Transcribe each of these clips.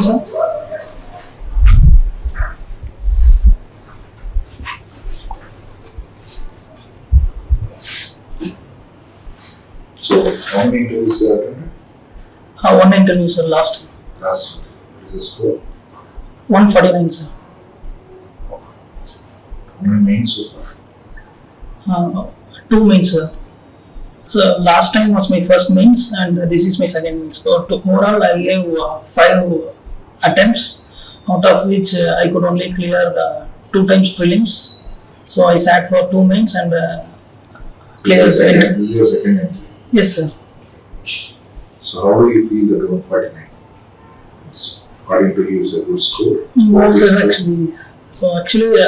again, sir. So, how many interviews you attended? One interview, sir, last. Last, what is the score? 149, sir. How many mains so far? 2 mains, sir. So last time was my first mains and this is my second mains. So overall I gave 5 attempts, out of which I could only clear 2 times prelims. So I sat for 2 mains and cleared. This is your second entry? Yes, sir. So how do you feel that 149? According to you, is a good score? No, sir, actually. So actually,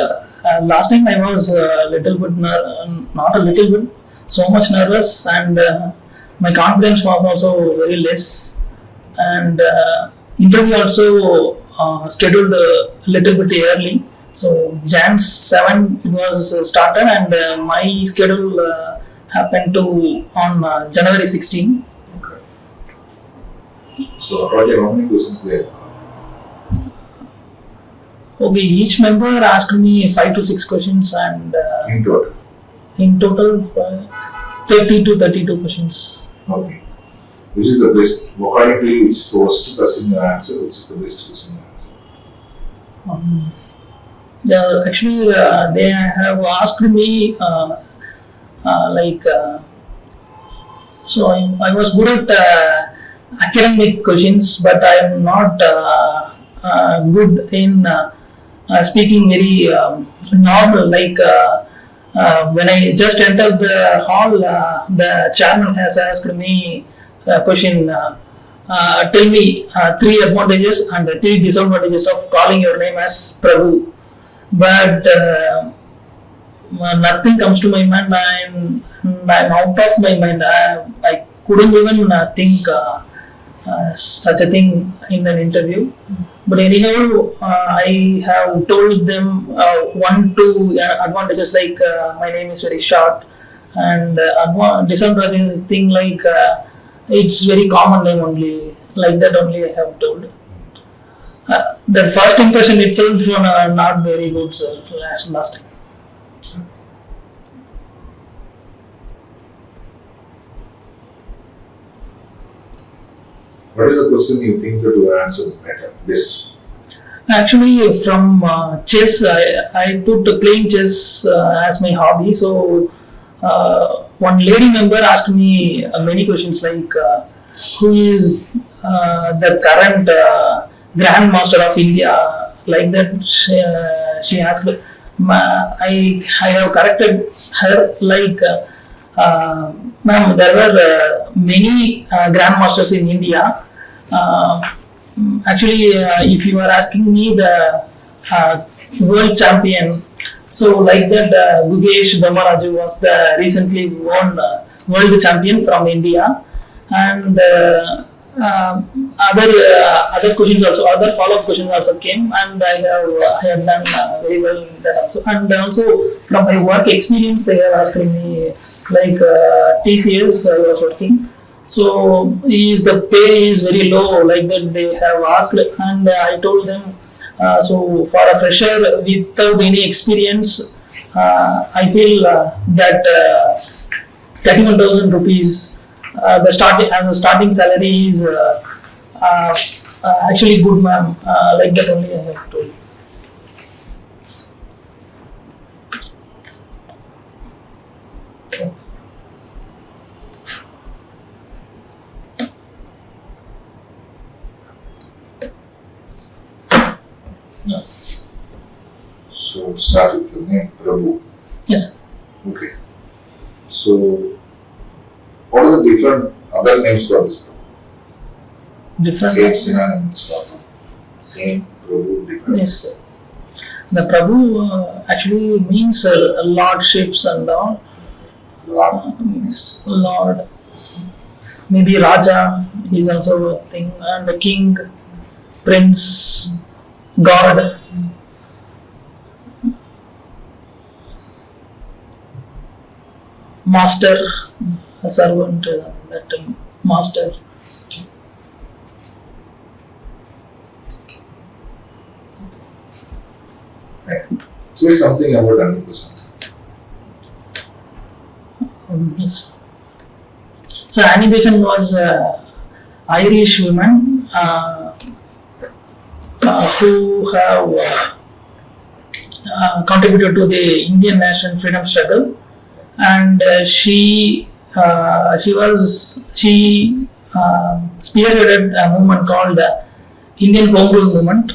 last time I was a little bit, not a little bit, so much nervous, and my confidence was also very less. And interview also scheduled a little bit early. So Jan 7 it was started, and my schedule happened to on January 16. Okay. So Roger, how many questions there? Okay, each member asked me 5 to 6 questions, and In total? 30 to 32 questions. Okay. Which is the best? According to you, which is the worst question you answer? Which is the best question you answer? Yeah, actually, they have asked me so I was good at academic questions, but I am not good in speaking very normal. When I just entered the hall, the chairman has asked me a question. Tell me 3 advantages and 3 disadvantages of calling your name as PRABHU. But nothing comes to my mind. I'm out of my mind. I couldn't even think such a thing in an interview. But anyhow, I have told them 1, 2 advantages, like my name is very short, and disadvantages thing like it's very common name only, like that only I have told. The first impression itself not very good, sir, last time. What is the question you think that you answer better, best? Actually, from chess, I put playing chess as my hobby. So, one lady member asked me many questions like, who is the current Grandmaster of India? Like that, she asked. I have corrected her like, ma'am, there were many Grandmasters in India. Actually, if you are asking me the world champion, so like that, Gugesh Damaraju was the recently won world champion from India, and other questions also, other follow-up questions also came, and I have done very well in that also. And also from my work experience, they have asked me like TCS I was working. So the pay is very low, like that they have asked, and I told them. So for a fresher without any experience, I feel that 31,000 rupees, the starting salary is actually good, ma'am. Like that only I have told. So start with the name PRABHU. Yes. Okay. So what are the different other names for this PRABHU? Different. Same synonyms for same PRABHU, different. Yes. The PRABHU actually means lordships and all. Lord. Maybe Raja is also a thing, and the king, prince, god. Master, a servant, that master. Right. Say something about 100%. Yes. So Annie Besant was Irish woman who have contributed to the Indian national freedom struggle, and she spearheaded a movement called Indian Home Rule Movement,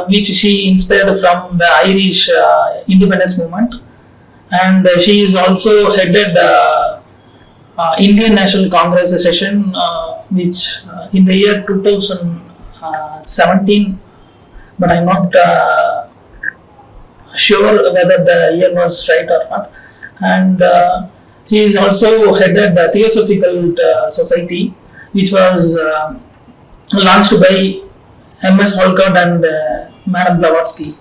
which she inspired from the Irish independence movement, and she is also headed Indian National Congress session, which in the year 2017, but I'm not sure whether the year was right or not. And she is also headed the Theosophical Society, which was launched by M.S. Holcott and Madam Blavatsky.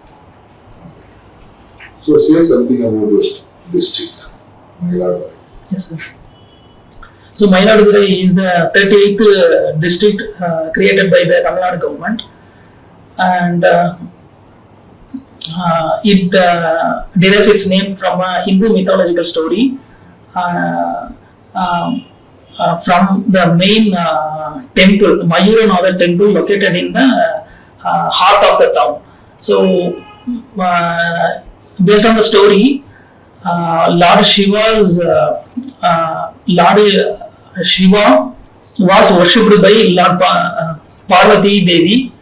So say something about your district, Mailadurai. Yes, sir. So Mailadurai is the 38th district created by the Tamil Nadu government, and it derives its name from a Hindu mythological story from the main temple, Mayuranatha temple, located in the heart of the town. So, based on the story, Lord Shiva was worshipped by Lord Parvati Devi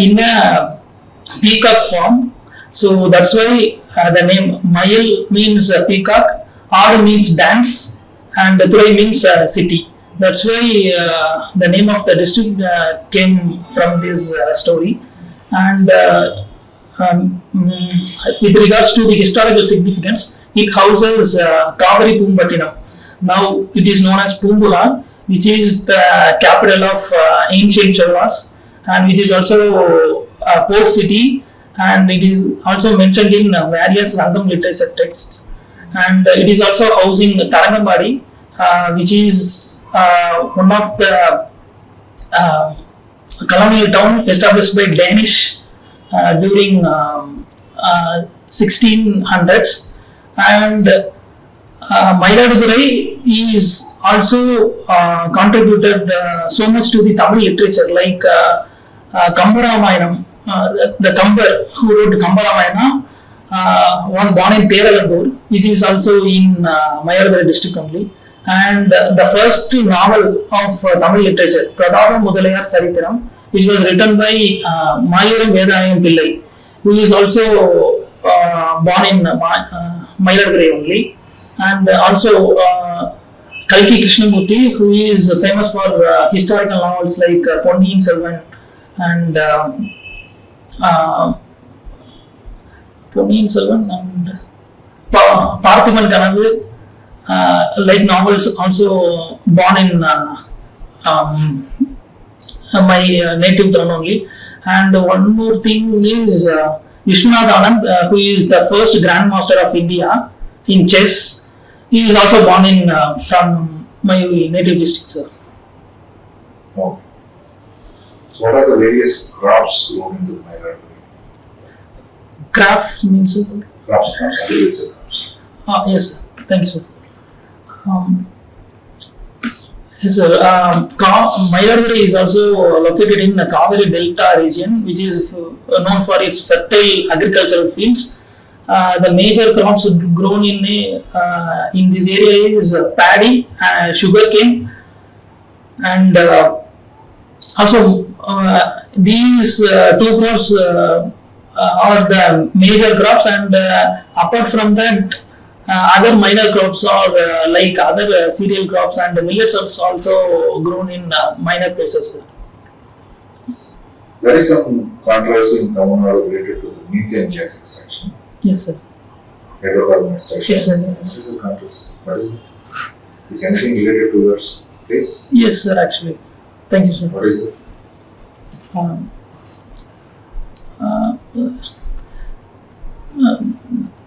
in a peacock form. So that's why the name Mayil means peacock, Ad means dance, and Thurai means city. That's why the name of the district came from this story. And with regards to the historical significance, it houses Kaveri Pumbattinam. Now it is known as Pumbula, which is the capital of ancient Cholas, and which is also a port city, and it is also mentioned in various Sangam literature texts. And it is also housing Tarangambadi, which is one of the colonial town established by Danish during 1600s. And Mailadurai is also contributed so much to the Tamil literature, like Kambaramayana. The Kambar who wrote Kambaramayana was born in Teralandur, which is also in Mailadurai district only. And the first novel of Tamil literature, PRABHU Mudaliyar Sarithiram, which was written by Mayuram Vedanayam Pillai, who is also born in Mailadurai only. And also Kalki Krishnamurti, who is famous for historical novels like Ponniyin Selvan and Parthiban Kanavu, like novels, also born in my native town only. And one more thing is Vishwanath Anand, who is the first Grandmaster of India in chess. He is also born in from my native district, sir. Okay. So what are the various crops grown in the Mailadurai? Craft means Crops, agriculture crops. yes, sir. Thank you, sir. Yes, sir. Mailadurai is also located in the Kaveri Delta region, which is known for its fertile agricultural fields. The major crops grown in this area is paddy, sugarcane, and also these two crops are the major crops, and apart from that, other minor crops are like other cereal crops, and millets are also grown in minor places. There is some controversy in Tamil Nadu related to the methane gas extraction. Yes, sir. Hydrocarbon extraction. Yes, sir. This is a controversy. What is it? Is anything related to your place? Yes, sir, actually. Thank you, sir. What is it?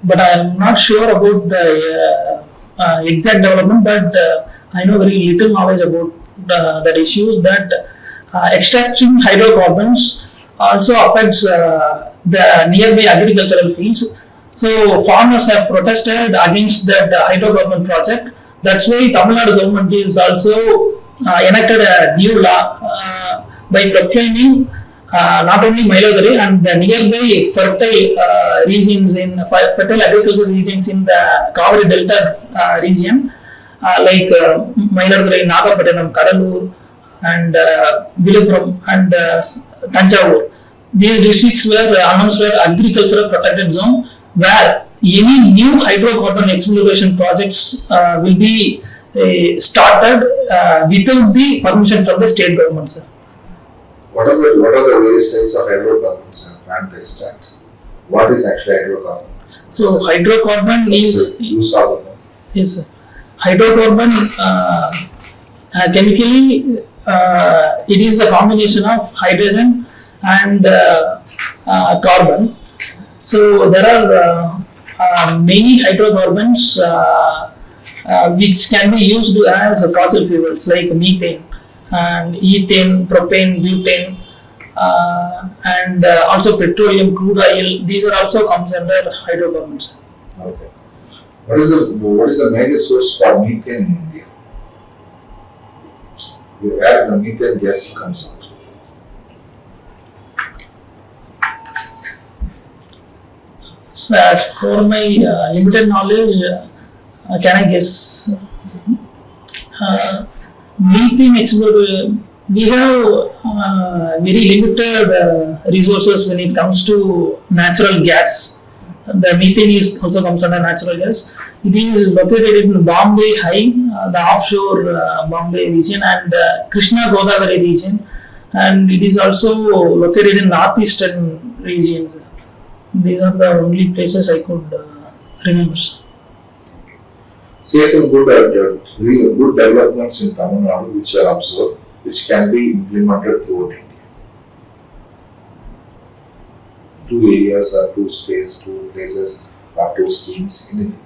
But I am not sure about the exact development, but I know very little knowledge about that issue, that extracting hydrocarbons also affects the nearby agricultural fields. So farmers have protested against that hydrocarbon project. That's why Tamil Nadu government is also enacted a new law by proclaiming not only Mailaduri and the nearby fertile regions in fertile agricultural regions in the Kaveri Delta region, like Mailaduri, Nagapattinam, Kadalur, and Villupuram and Tanjavur. These districts were announced as agricultural protected zone, where any new hydrocarbon exploration projects will be started without the permission from the state government, sir. What are the various types of hydrocarbons plant based at? What is actually hydrocarbon? So hydrocarbon is use of is hydrocarbon chemically it is a combination of hydrogen and carbon. So there are many hydrocarbons which can be used as fossil fuels like methane and ethane, propane, butane, and also petroleum, crude oil. These are also comes under hydrocarbons. Okay. What is the major source for methane in India? Where the methane gas comes out? So as for my limited knowledge, can I guess? Methane exploration, we have very limited resources when it comes to natural gas. The methane is also comes under natural gas. It is located in Bombay High, the offshore Bombay region, and Krishna Godavari region, and it is also located in northeastern regions. These are the only places I could remember. See some good developments in Tamil Nadu which are observed, which can be implemented throughout India. 2 areas or 2 states, 2 places or 2 schemes, anything.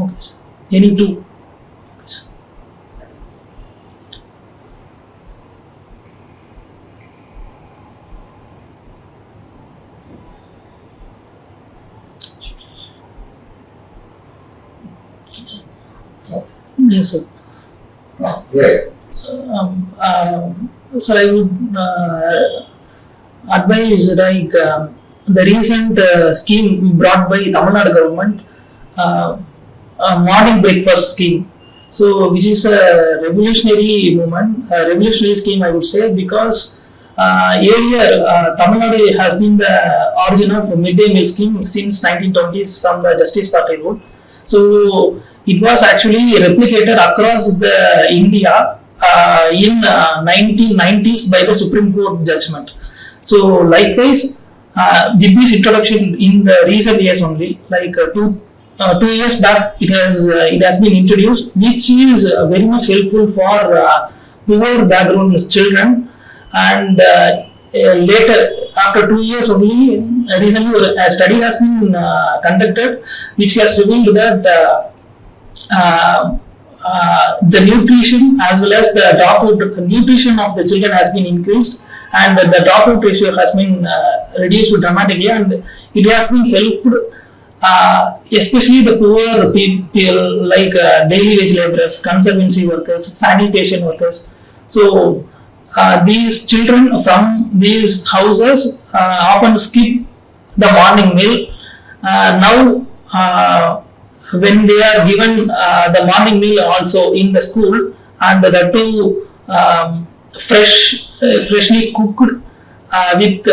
Okay. Any two. Yes, sir. So I would advise like the recent scheme brought by Tamil Nadu government, morning breakfast scheme. So which is a revolutionary movement, a revolutionary scheme I would say, because earlier Tamil Nadu has been the origin of midday meal scheme since 1920s from the Justice Party rule. So it was actually replicated across the India in 1990s by the Supreme Court judgment. So likewise, with this introduction in the recent years only, like 2 years back, it has been introduced, which is very much helpful for poor background children. And later, after 2 years only, recently a study has been conducted, which has revealed that the nutrition as well as the dropout nutrition of the children has been increased, and the dropout ratio has been reduced dramatically, and it has been helped especially the poor people like daily wage laborers, conservancy workers, sanitation workers. So these children from these houses often skip the morning meal. Now when they are given the morning meal also in the school, and the two freshly cooked with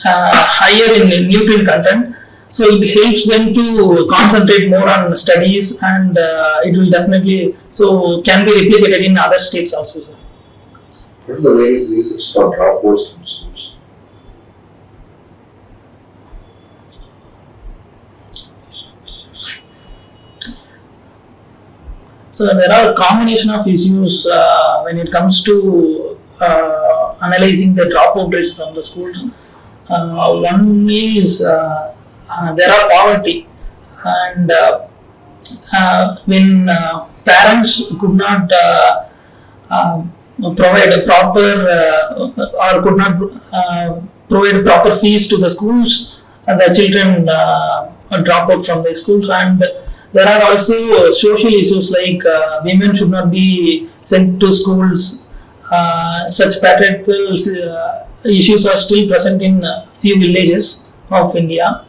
higher in nutrient content, so it helps them to concentrate more on studies, and it will definitely can be replicated in other states also. What are the various reasons for dropouts from schools? So there are a combination of issues when it comes to analyzing the dropout rates from the schools. One is there are poverty, and when parents could not provide a proper or could not provide proper fees to the schools, and the children drop out from the schools. And there are also social issues like women should not be sent to schools. Such patriarchal issues are still present in few villages of India,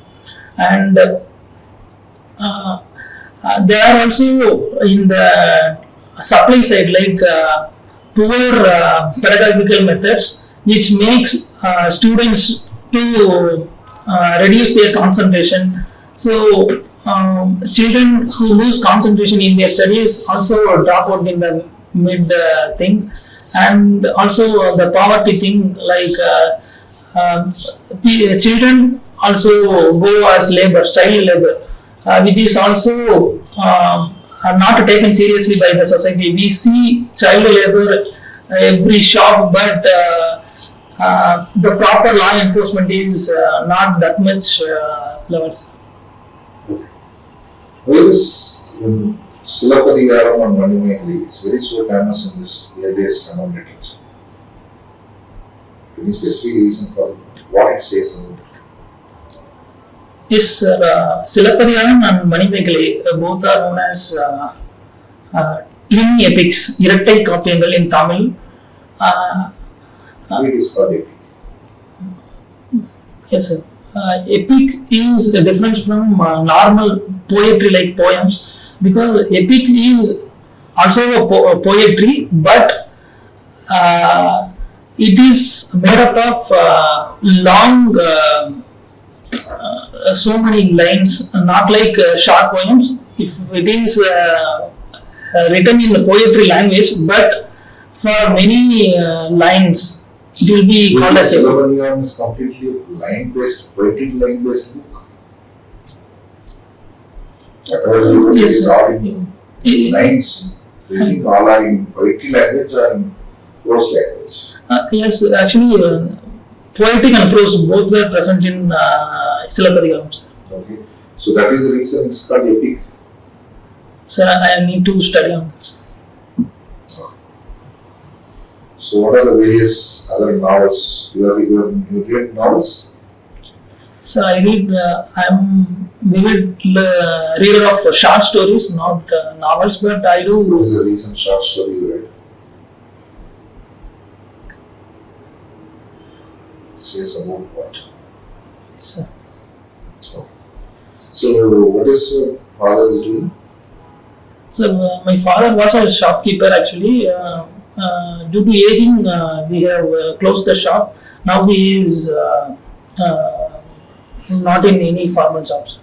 and there are also in the supply side like poor pedagogical methods which makes students to reduce their concentration. So children who lose concentration in their studies also drop out in the mid thing, and also the poverty thing like children also go as labor, child labor, which is also are not taken seriously by the society. We see child labor every shop, but the proper law enforcement is not that much levels. Well, this Silapadikaram and Manimaikali, it's very so famous in this earliest summer meetings. Any specific reason for what it says about it? Yes, Silapadikaram and Manimaikali both are known as twin epics, Irattai Kappyangal in Tamil. It is called epic. Yes, sir. Epic is the difference from normal poetry like poems, because epic is also a poetry, but it is made up of long, so many lines, not like short poems. If it is written in the poetry language, but for many lines, it will be called as epic. Silapadikaram is completely line-based, poetic line-based book. It Yes, is all in lines. They think all are in poetry language or in prose language. Yes, actually, poetic and prose both were present in Silapadikaram. Okay. So that is the reason it's called epic. So I need to study on this. So what are the various other novels? You read novels? So I read, I'm vivid reader of short stories, not novels, but I do. What is the recent short story you read? It says about what? So, So what is your father is doing? so my father was a shopkeeper actually. Due to aging, we have closed the shop. Now he is not in any formal jobs.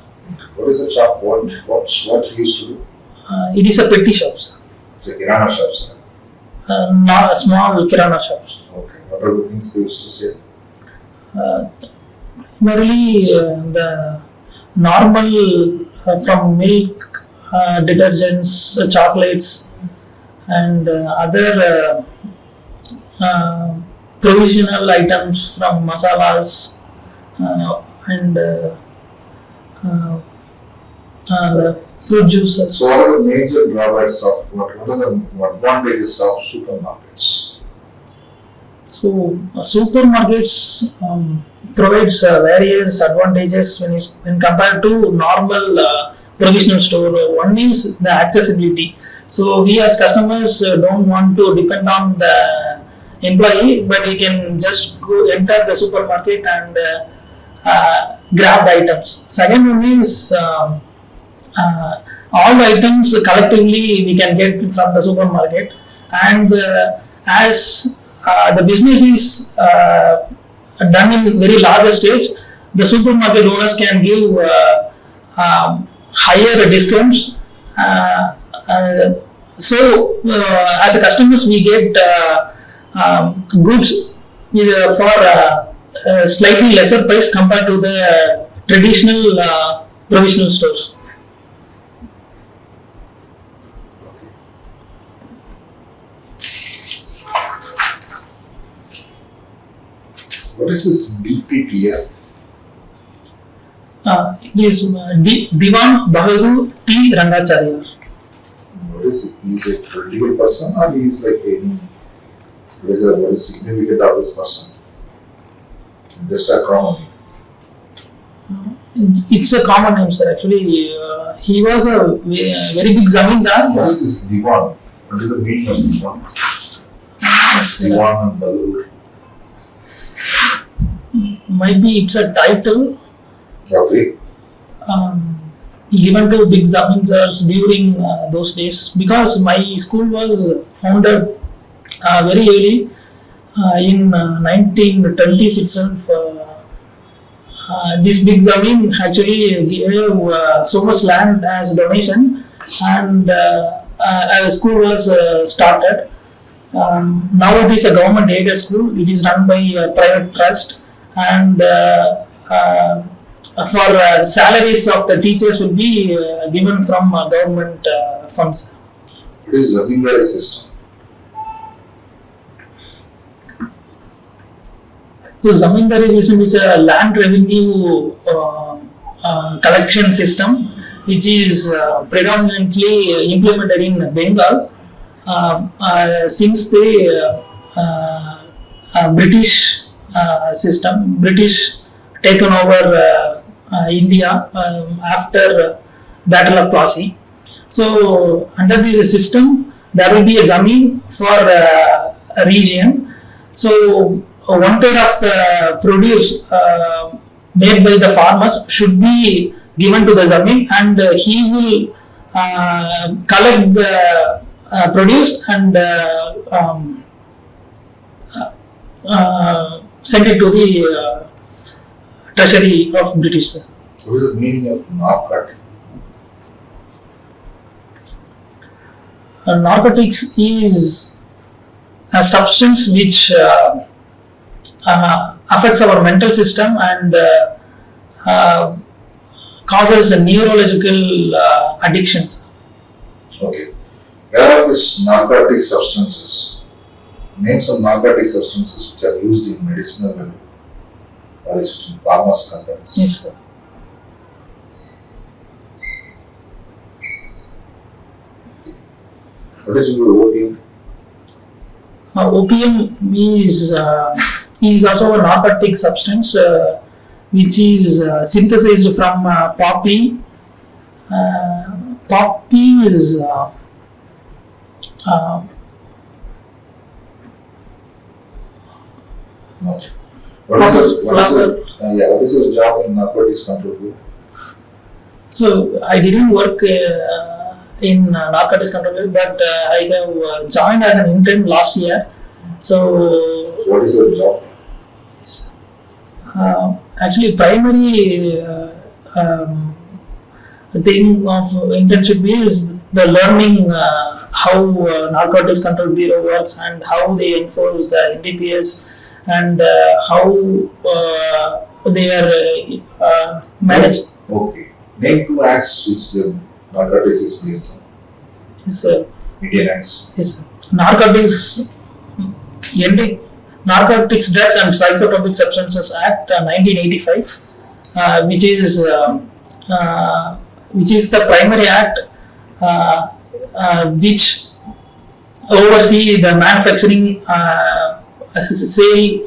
What is the shop? What he used to do? It is a petty shops, It's a kirana shop, sir. not a small kirana shops. Okay. What are the things they used to sell? Primarily the normal from milk, detergents, chocolates, and other provisional items from masalas and fruit juices. So what are the major drawbacks of what are the advantages of supermarkets? So supermarkets provides various advantages when compared to normal provisional store. One is the accessibility. So we as customers don't want to depend on the employee, but we can just go enter the supermarket and grab the items. Second one is all the items collectively we can get from the supermarket, and as the business is done in very larger stage, the supermarket owners can give higher discounts. So as a customers we get goods for slightly lesser price compared to the traditional provisional stores. What is this DPTF? It is Diwan Bahadur T. Rangacharya. What is it? He is a political person or he is like any What is significant of this person? Just a common name. It's a common name, sir. Actually, he was a very big zamindar. What is this Diwan? What is the meaning of Diwan? Diwan and Balur. Might be it's a title Okay. given to big zamindars during those days, because my school was founded very early in 1920s itself. This big zamin actually gave so much land as donation, and a school was started. Now it is a government aided school. It is run by a private trust, and for salaries of the teachers will be given from government funds. What is Zamindari system? So zamindari system is a land revenue collection system, which is predominantly implemented in Bengal since the British system. British taken over India after Battle of Plassey. So under this system, there will be a zamin for a region. So 1/3 of the produce made by the farmers should be given to the zamin, and he will collect the produce and send it to the treasury of British. What is the meaning of narcotic? Narcotics is a substance which affects our mental system and causes neurological addictions. Okay. Where are these narcotic substances? Name some narcotic substances which are used in medicinal or in pharmaceutical companies. Yes, sir. What is your opium? Opium is also a narcotic substance which is synthesized from poppy. Poppy is What is your job in narcotics control group? So I didn't work in narcotics control, but I have joined as an intern last year. So What is your job? actually, primary thing of internship is the learning how Narcotics Control Bureau works and how they enforce the NDPS and how they are managed. Okay. Name 2 acts which the narcotics is based on. Yes, sir. Indian acts. Yes, sir. Narcotics, Drugs and Psychotropic Substances Act 1985, which is the primary act which oversee the manufacturing, sale,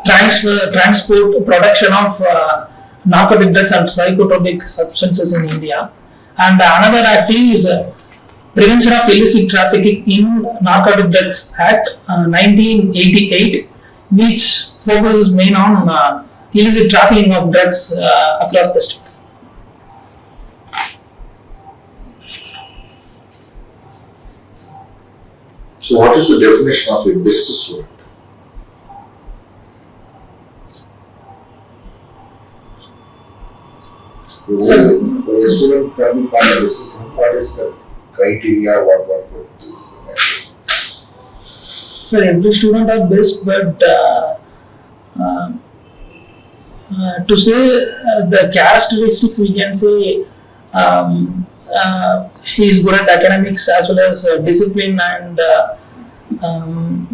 transfer, transport, production of narcotic drugs and psychotropic substances in India. And another act is Prevention of Illicit Trafficking in Narcotic Drugs Act 1988, which focuses main on illicit trafficking of drugs across the state. So what is the definition of a best student? So, a student can be called a best student. What is the criteria? What is the method? So every student are best, but to say the characteristics, we can say he is good at academics as well as discipline, and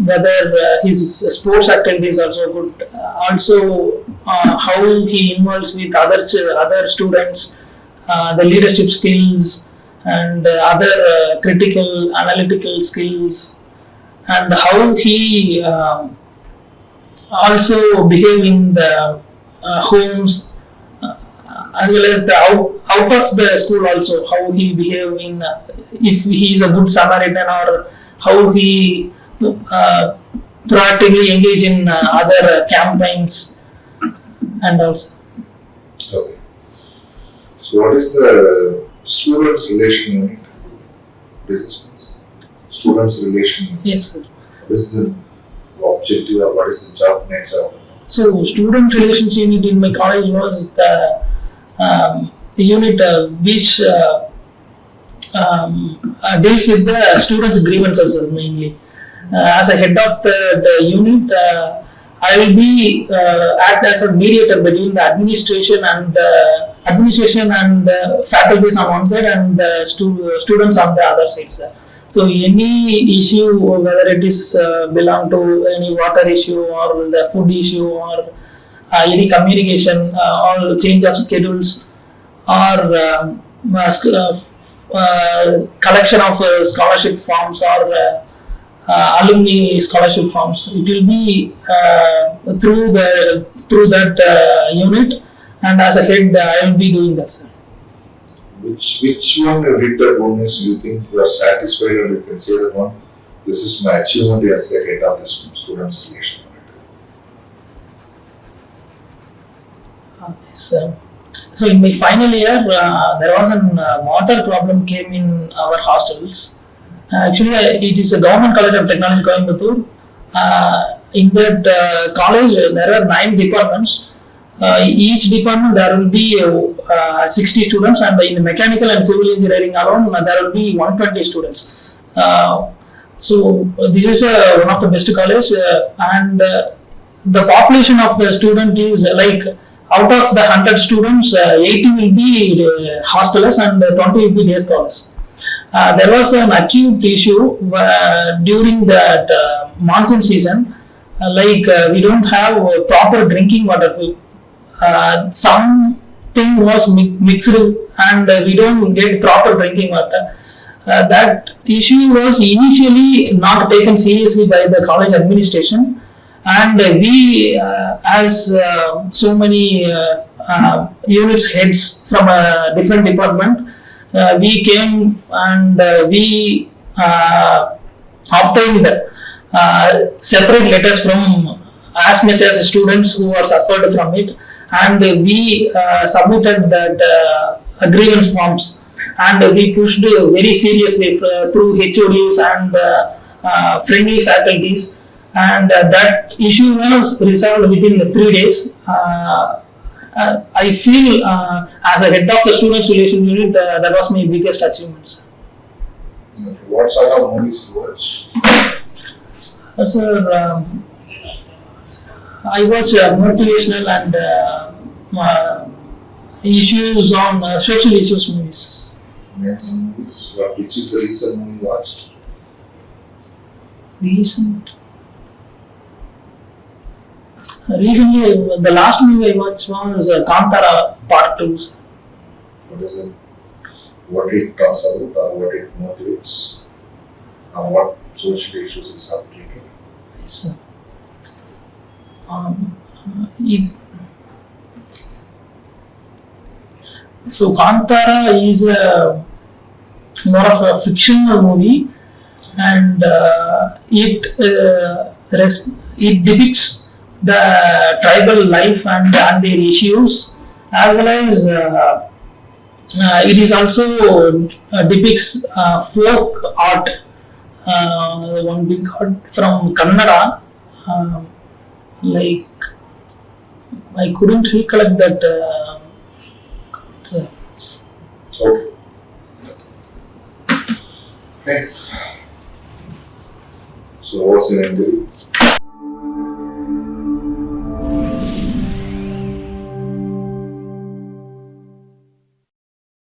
whether his sports activity is also good. Also, how he involves with other students, the leadership skills and other critical analytical skills, and how he also behave in the homes, as well as the out of the school also, how he behave in if he is a good Samaritan, or how he proactively engage in other campaigns and also. Okay. So what is the students' relation unit? What is this? Students' relation unit. Yes, sir. What is the objective or what is the job nature of it? So student relations unit in my college was the unit which deals with the students' grievances mainly. As a head of the unit, I will be act as a mediator between the administration and faculties on one side and the students on the other side, sir. So any issue, whether it is belong to any water issue or the food issue or any communication or change of schedules or collection of scholarship forms or alumni scholarship forms, it will be through that unit, and as a head I will be doing that, sir. Which one did the bonus you think you are satisfied and you can say that one, this is my achievement as the head of the students' relation unit? So in my final year, there was a water problem came in our hostels. Actually, it is a government college of technology, Coimbatore. In that college, there are 9 departments. Each department there will be 60 students, and in mechanical and civil engineering alone there will be 120 students. So this is one of the best college, and the population of the student is like out of the 100 students, 80 will be hostelers and 20 will be day scholars. There was an acute issue during that monsoon season, we don't have proper drinking water. Something was mixed and we don't get proper drinking water. That issue was initially not taken seriously by the college administration, and we as so many units heads from a different department, we came and we obtained separate letters from as much as students who are suffered from it, and we submitted that grievance forms, and we pushed very seriously through HODs and friendly faculties, and that issue was resolved within 3 days. I feel as a head of the students' relation unit, that was my biggest achievement. What sort of movies you watch? Sir, I watch motivational and issues on social issues movies. Name some movies. Which is the recent movie you watched? Recently, the last movie I watched was Kantara Part 2. What is it? What it talks about or what it motivates? And what social issues it's applicable? Yes, so Kantara is more of a fictional movie, and it depicts the tribal life and their issues, as well as it is also depicts folk art, one big art from Kannada. I couldn't recollect that. Okay. So what's your interview?